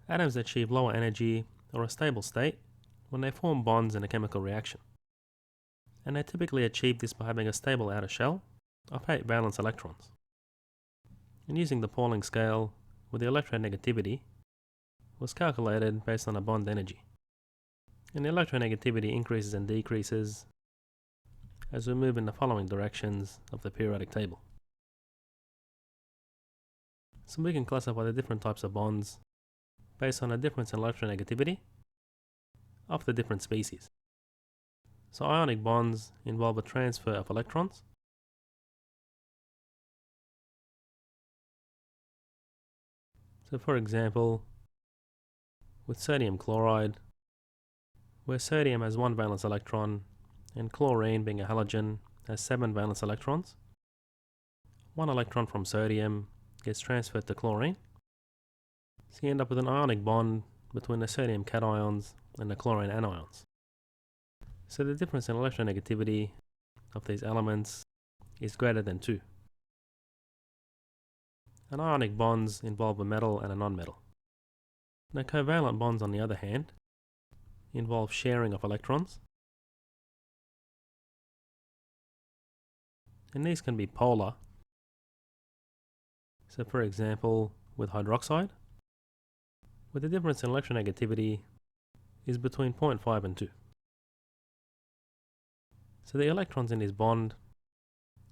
Atoms achieve lower energy or a stable state when they form bonds in a chemical reaction. And they typically achieve this by having a stable outer shell of 8 valence electrons. And using the Pauling scale, where the electronegativity was calculated based on a bond energy. And the electronegativity increases and decreases as we move in the following directions of the periodic table. So we can classify the different types of bonds based on a difference in electronegativity of the different species. So ionic bonds involve a transfer of electrons. So for example, with sodium chloride, where sodium has 1 valence electron and chlorine, being a halogen, has 7 valence electrons, 1 electron from sodium gets transferred to chlorine. So you end up with an ionic bond between the sodium cations and the chlorine anions. So the difference in electronegativity of these elements is greater than 2. And ionic bonds involve a metal and a non-metal. Now covalent bonds, on the other hand, involve sharing of electrons. And these can be polar. So for example, with hydroxide, where the difference in electronegativity is between 0.5 and 2. So the electrons in this bond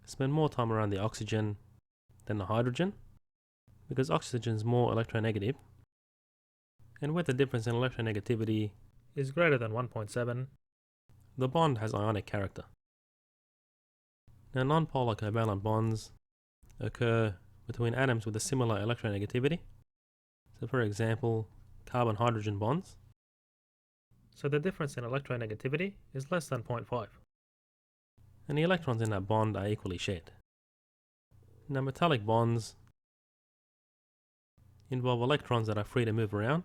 spend more time around the oxygen than the hydrogen, because oxygen is more electronegative, and where the difference in electronegativity is greater than 1.7, the bond has ionic character. Now nonpolar covalent bonds occur between atoms with a similar electronegativity. So for example, carbon-hydrogen bonds. So the difference in electronegativity is less than 0.5. And the electrons in that bond are equally shared. Now metallic bonds involve electrons that are free to move around,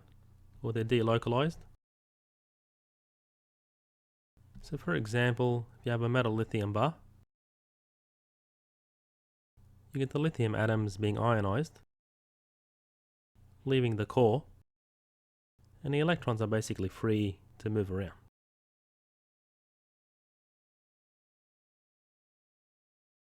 or they're delocalized. So for example, if you have a metal lithium bar, you get the lithium atoms being ionized, leaving the core, and the electrons are basically free to move around.